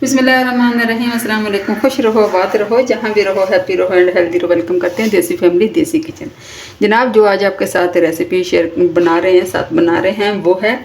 बिस्मिल्लाहिर्रहमानिर्रहीम। अस्सलाम वालेकुम। खुश रहो, आबाद रहो, जहाँ भी रहो, हैप्पी रहो एंड हेल्दी रहो। वेलकम करते हैं देसी फैमिली देसी किचन। जनाब, जो आज आपके साथ रेसिपी शेयर बना रहे हैं, साथ बना रहे हैं, वो है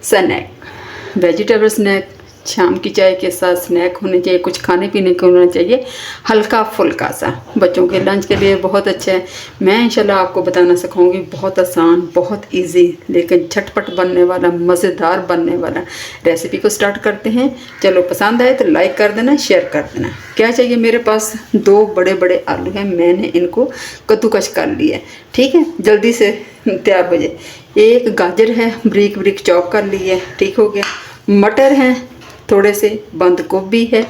स्नैक, वेजिटेबल स्नैक। शाम की चाय के साथ स्नैक होने चाहिए, कुछ खाने पीने को होना चाहिए, हल्का फुल्का सा, बच्चों के लंच के लिए बहुत अच्छा है। मैं इंशाल्लाह आपको बताना सिखाऊंगी, बहुत आसान, बहुत इजी, लेकिन झटपट बनने वाला, मज़ेदार बनने वाला। रेसिपी को स्टार्ट करते हैं। चलो, पसंद आए तो लाइक कर देना, शेयर कर देना। क्या चाहिए, मेरे पास 2 बड़े बड़े आलू हैं, मैंने इनको कद्दूकस कर लिया है। ठीक है, जल्दी से तैयार हो जाए। एक गाजर है, ब्रीक ब्रीक चॉप कर ली है, ठीक हो गया। मटर हैं थोड़े से, बंद गोभी है,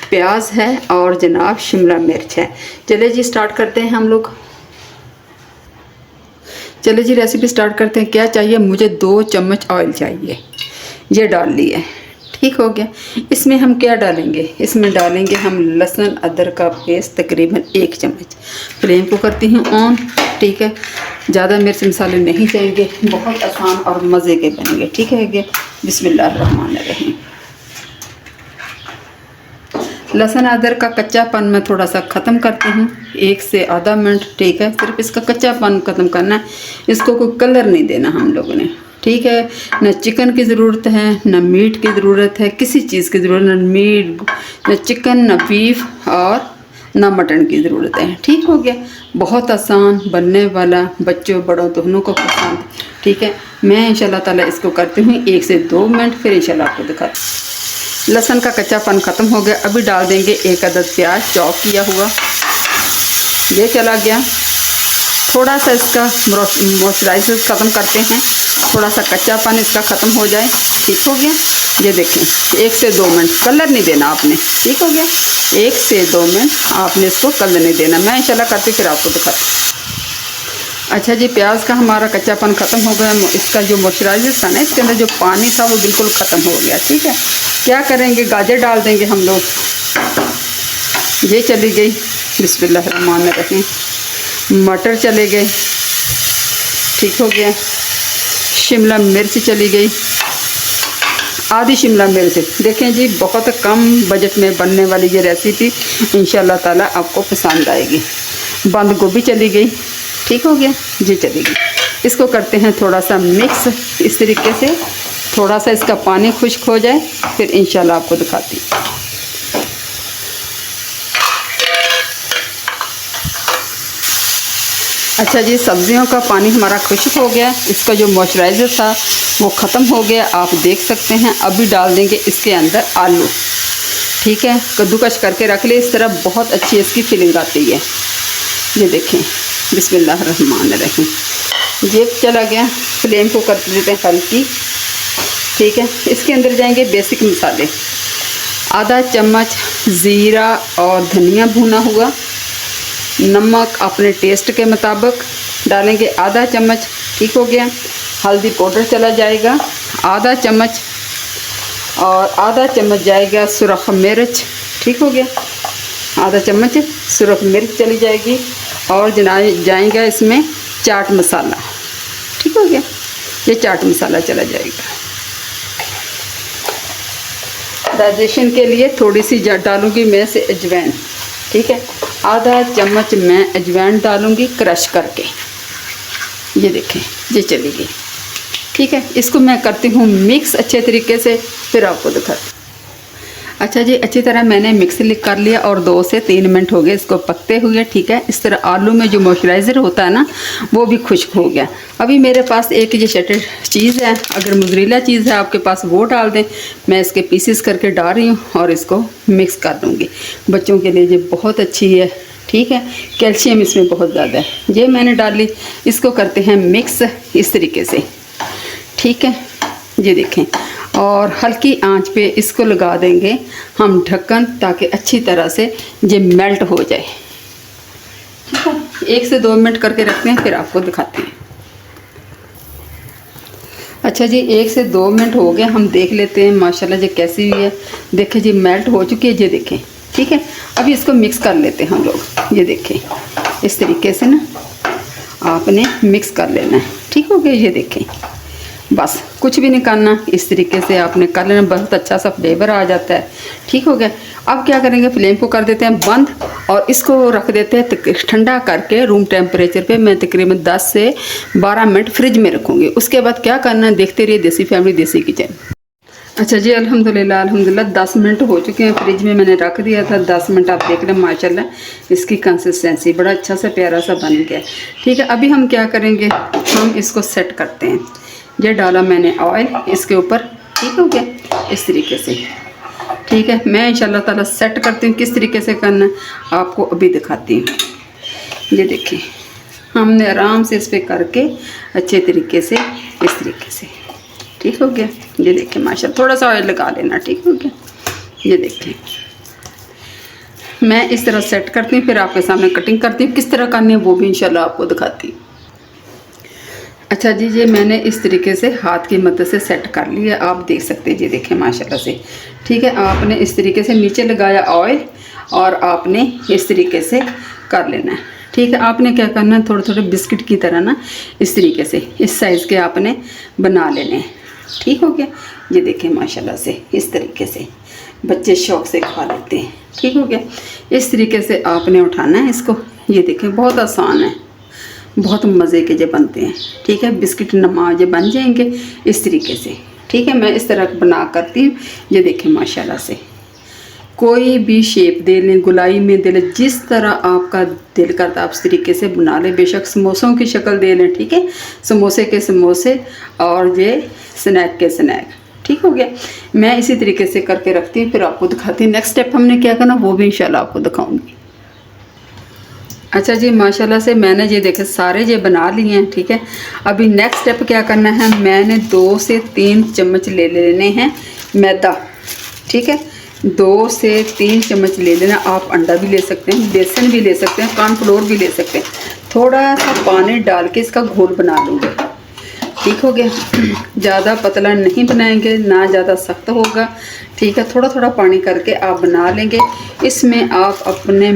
प्याज है और जनाब शिमला मिर्च है। चले जी स्टार्ट करते हैं हम लोग। चले जी रेसिपी स्टार्ट करते हैं। क्या चाहिए मुझे, 2 चम्मच ऑयल चाहिए, ये डाल लिया, ठीक हो गया। इसमें हम क्या डालेंगे, इसमें डालेंगे हम लहसुन अदरक का पेस्ट, तकरीबन 1 चम्मच। फ्लेम को करती हूँ ऑन, ठीक है। ज़्यादा मिर्च मसाले नहीं चाहिए, बहुत आसान और मज़े के बनेंगे, ठीक है गया। बिस्मिल्लाहिर्रहमानिर्रहीम। लहसुन अदरक का कच्चापन मैं थोड़ा सा ख़त्म करती हूँ, 1 से आधा मिनट, ठीक है। सिर्फ इसका कच्चापन ख़त्म करना है, इसको कोई कलर नहीं देना हम लोगों ने, ठीक है। न चिकन की ज़रूरत है, न मीट की ज़रूरत है, किसी चीज़ की ज़रूरत, न मीट, न चिकन, न बीफ और न मटन की ज़रूरत है, ठीक हो गया। बहुत आसान बनने वाला, बच्चों बड़ों दोनों को पसंद, ठीक है। मैं इंशाल्लाह ताला इसको करती हूँ 1 से 2 मिनट, फिर इंशाल्लाह आपको दिखाती हूँ। लहसुन का कच्चापन ख़त्म हो गया। अभी डाल देंगे 1 अदद प्याज चॉप किया हुआ, ये चला गया। थोड़ा सा इसका मॉइस्चराइजर ख़त्म करते हैं, थोड़ा सा कच्चापन इसका ख़त्म हो जाए, ठीक हो गया। ये देखें, 1 से 2 मिनट, कलर नहीं देना आपने, ठीक हो गया। 1 से 2 मिनट आपने इसको कलर नहीं देना। मैं इंशाल्लाह करती फिर आपको दिखाती। अच्छा जी, प्याज का हमारा कच्चापन ख़त्म हो गया। इसका जो मॉइस्चराइजर था ना, इसके अंदर जो पानी था वो बिल्कुल ख़त्म हो गया, ठीक है। क्या करेंगे, गाजर डाल देंगे हम लोग, ये चली गई, बिस्मिल्लाहिर्रहमानिर्रहीम। मटर चले गए, ठीक हो गया। शिमला मिर्च चली गई, आधी शिमला मिर्च। देखें जी, बहुत कम बजट में बनने वाली ये रेसिपी इंशाल्लाह ताला आपको पसंद आएगी। बंद गोभी चली गई, ठीक हो गया, ये चली गई। इसको करते हैं थोड़ा सा मिक्स, इस तरीके से थोड़ा सा इसका पानी खुश्क हो जाए, फिर इंशाल्लाह आपको दिखाती हूँ। अच्छा जी, सब्जियों का पानी हमारा खुश्क हो गया, इसका जो मॉइस्चराइज़र था वो ख़त्म हो गया, आप देख सकते हैं। अभी डाल देंगे इसके अंदर आलू, ठीक है। कद्दूकस करके रख ले, इस तरह बहुत अच्छी इसकी फीलिंग आती है। ये देखें, बिस्मिल्लाहिर्रहमानिर्रहीम, ये चला गया। फ्लेम को कर देते हैं हल्की, ठीक है। इसके अंदर जाएंगे बेसिक मसाले, आधा चम्मच ज़ीरा और धनिया भुना हुआ, नमक अपने टेस्ट के मुताबिक डालेंगे आधा चम्मच, ठीक हो गया। हल्दी पाउडर चला जाएगा आधा चम्मच, और आधा चम्मच जाएगा सुरख मिर्च, ठीक हो गया। आधा चम्मच सुरख मिर्च चली जाएगी, और जाएगा इसमें चाट मसाला, ठीक हो गया। ये चाट मसाला चला जाएगा। डाइजेशन के लिए थोड़ी सी डालूंगी मैं से अजवाइन, ठीक है। आधा चम्मच मैं अजवाइन डालूंगी क्रश करके, ये देखें, ये चली गई, ठीक है। इसको मैं करती हूँ मिक्स अच्छे तरीके से, फिर आपको दिखाती। अच्छा जी, अच्छी तरह मैंने मिक्स कर लिया और 2 से 3 मिनट हो गए इसको पकते हुए, ठीक है। इस तरह आलू में जो मॉइस्चराइज़र होता है ना, वो भी खुश्क हो गया। अभी मेरे पास एक ये शटर चीज़ है, अगर मोज़रेला चीज़ है आपके पास वो डाल दें। मैं इसके पीसेस करके डाल रही हूँ और इसको मिक्स कर दूँगी। बच्चों के लिए ये बहुत अच्छी है, ठीक है। कैल्शियम इसमें बहुत ज़्यादा है। ये मैंने डाली, इसको करते हैं मिक्स इस तरीके से, ठीक है। ये देखें, और हल्की आंच पे इसको लगा देंगे हम ढक्कन, ताकि अच्छी तरह से ये मेल्ट हो जाए, ठीक है। 1 से 2 मिनट करके रखते हैं, फिर आपको दिखाते हैं। अच्छा जी, 1 से 2 मिनट हो गए, हम देख लेते हैं माशाल्लाह ये कैसी हुई है। देखें जी, मेल्ट हो चुकी है, ये देखें, ठीक है। अभी इसको मिक्स कर लेते हैं हम लोग, ये देखें, इस तरीके से ना आपने मिक्स कर लेना है, ठीक हो गया। ये देखें, बस कुछ भी नहीं करना, इस तरीके से आपने कर लेना, बहुत अच्छा सा फ्लेवर आ जाता है। ठीक हो गया। अब क्या करेंगे, फ्लेम को कर देते हैं बंद और इसको रख देते हैं ठंडा करके रूम टेम्परेचर पे। मैं तकरीबन 10 से 12 मिनट फ्रिज में रखूँगी। उसके बाद क्या करना है, देखते रहिए देसी फैमिली देसी किचन। अच्छा जी, अल्हम्दुलिल्लाह 10 मिनट हो चुके हैं, फ्रिज में मैंने रख दिया था। 10 मिनट आप देख रहे हैं माशाल्लाह इसकी कंसिस्टेंसी बड़ा अच्छा सा प्यारा सा बन गया। ठीक है, अभी हम क्या करेंगे, हम इसको सेट करते हैं। ये डाला मैंने ऑयल इसके ऊपर। ठीक हो गया, इस तरीके से। ठीक है, मैं इंशाल्लाह ताला सेट करती हूँ, किस तरीके से करना है आपको अभी दिखाती हूँ। ये देखिए, हमने आराम से इस पर करके अच्छे तरीके से इस तरीके से। ठीक हो गया। ये देखिए माशाल्लाह, थोड़ा सा ऑयल लगा लेना। ठीक हो गया। ये देखिए, मैं इस तरह सेट करती हूँ, फिर आपके सामने कटिंग करती हूँ। किस तरह करनी है वो भी इंशाल्लाह आपको दिखाती हूँ। अच्छा जी, ये मैंने इस तरीके से हाथ की मदद से सेट कर लिया, आप देख सकते हैं। ये देखें माशाल्लाह से। ठीक है, आपने इस तरीके से नीचे लगाया ऑयल और आपने इस तरीके से कर लेना है। ठीक है, आपने क्या करना है, थोड़े थोड़े बिस्किट की तरह ना इस तरीके से इस साइज़ के आपने बना लेने हैं। ठीक हो गया। ये देखें माशाल्लाह से, इस तरीके से बच्चे शौक़ से खा लेते हैं। ठीक हो गया। इस तरीके से आपने उठाना है इसको। ये देखें, बहुत आसान है, बहुत मज़े के जो बनते हैं। ठीक है, बिस्किट नमाज बन जाएंगे इस तरीके से। ठीक है, मैं इस तरह बना करती हूँ। ये देखें माशाल्लाह से, कोई भी शेप दे लें, गुलाई में दे लें, जिस तरह आपका दिल करता आप इस तरीके से बना लें। बेशक समोसों की शक्ल दे लें। ठीक है, समोसे के समोसे और ये स्नैक के स्नैक। ठीक हो गया। मैं इसी तरीके से करके रखती हूँ, फिर आपको दिखाती हूँ। नेक्स्ट स्टेप हमने क्या करना वो भी इंशाल्लाह आपको दिखाऊंगी। अच्छा जी, माशाल्लाह से मैंने ये देखे सारे ये बना लिए हैं। ठीक है, अभी नेक्स्ट स्टेप क्या करना है, मैंने 2 से 3 चम्मच ले लेने हैं मैदा। ठीक है, 2 से 3 चम्मच ले लेना। आप अंडा भी ले सकते हैं, बेसन भी ले सकते हैं, कॉर्नफ्लोर भी ले सकते हैं। थोड़ा सा पानी डाल के इसका घोल बना लूँगी। ठीक हो गया। ज़्यादा पतला नहीं बनाएंगे, ना ज़्यादा सख्त होगा। ठीक है, थोड़ा थोड़ा पानी करके आप बना लेंगे। इसमें आप अपने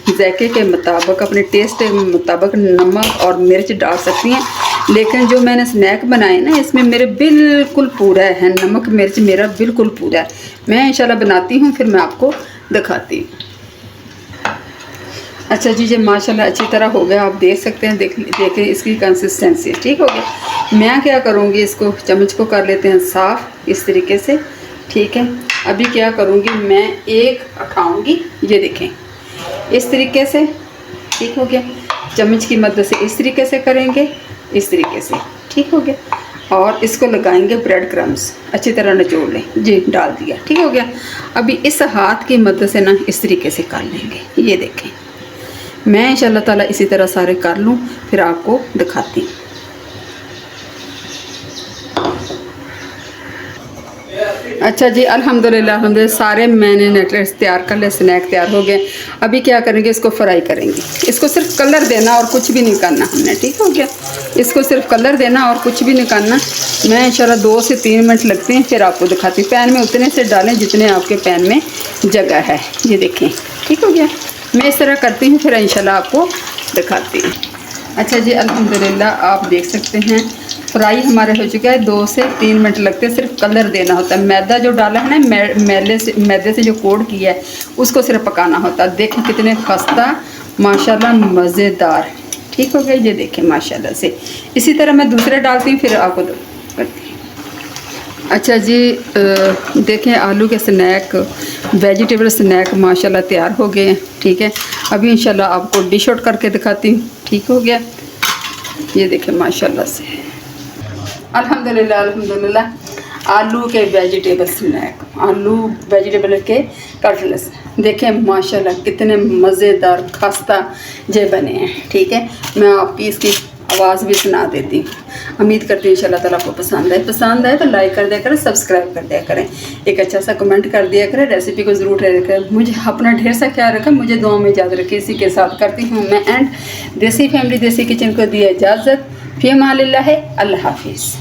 जायके के मुताबिक, अपने टेस्ट के मुताबिक नमक और मिर्च डाल सकती हैं। लेकिन जो मैंने स्नैक बनाए ना, इसमें मेरे बिल्कुल पूरा है, नमक मिर्च मेरा बिल्कुल पूरा है। मैं इंशाल्लाह बनाती हूँ, फिर मैं आपको दिखाती हूँ। अच्छा जी, ये माशाल्लाह अच्छी तरह हो गया, आप देख सकते हैं। देखें इसकी कंसिस्टेंसी। ठीक हो गया। मैं क्या करूँगी, इसको चम्मच को कर लेते हैं साफ़ इस तरीके से। ठीक है, अभी क्या करूँगी, मैं एक उठाऊँगी। ये देखें इस तरीके से। ठीक हो गया। चम्मच की मदद से इस तरीके से करेंगे, इस तरीके से। ठीक हो गया। और इसको लगाएंगे ब्रेड क्रम्स, अच्छी तरह निचोड़ लें। जी, डाल दिया। ठीक हो गया। अभी इस हाथ की मदद से ना इस तरीके से कर लेंगे। ये देखें, मैं इंशाल्लाह ताला इसी तरह सारे कर लूँ, फिर आपको दिखाती हूँ। अच्छा जी, अल्हम्दुलिल्लाह सारे मैंने नेकलेस तैयार कर ले, स्नैक तैयार हो गए। अभी क्या करेंगे, इसको फ्राई करेंगे। इसको सिर्फ कलर देना और कुछ भी नहीं करना हमने। ठीक हो गया। इसको सिर्फ कलर देना और कुछ भी नहीं करना। मैं इंशाल्लाह 2 से 3 मिनट लगते हैं, फिर आपको दिखाती हूँ। पैन में उतने से डालें जितने आपके पैन में जगह है। ये देखें। ठीक हो गया। मैं इस तरह करती हूँ, फिर इंशाल्लाह आपको दिखाती हूँ। अच्छा जी, अल्हम्दुलिल्लाह आप देख सकते हैं फ्राई हमारे हो चुका है। 2 से 3 मिनट लगते हैं, सिर्फ कलर देना होता है। मैदा जो डाला है ना, मैदे से जो कोड किया है उसको सिर्फ पकाना होता है। देखें कितने खस्ता माशाल्लाह मज़ेदार। ठीक हो गया। ये देखें माशाल्लाह से। इसी तरह मैं दूसरे डालती हूँ, फिर आपको करती हूँ। अच्छा जी, देखें आलू के स्नैक, वेजिटेबल स्नैक माशाल्लाह तैयार हो गए हैं। ठीक है, अभी इंशाल्लाह आपको डिश आउट करके दिखाती हूँ। ठीक हो गया। ये देखें माशाल्लाह से, अल्हम्दुलिल्लाह आलू के वेजिटेबल स्नैक, आलू वेजिटेबल के कटलेट्स देखें माशाल्लाह कितने मज़ेदार खस्ता जे बने हैं। ठीक है, मैं आपकी इसकी आवाज़ भी सुना देती हूँ। उम्मीद करती हूँ इंशाल्लाह ताला आपको पसंद आए तो लाइक कर दिया करें, सब्सक्राइब कर दिया करें, एक अच्छा सा कमेंट कर दिया करें। रेसिपी को ज़रूर ट्राई करें। मुझे अपना ढेर सा ख्याल रखें, मुझे दुआ में याद रखें। इसी के साथ करती हूँ मैं एंड देसी फैमिली देसी किचन को दिया इजाज़त। फ़ी अमानिल्लाह, अल्लाह हाफिज़।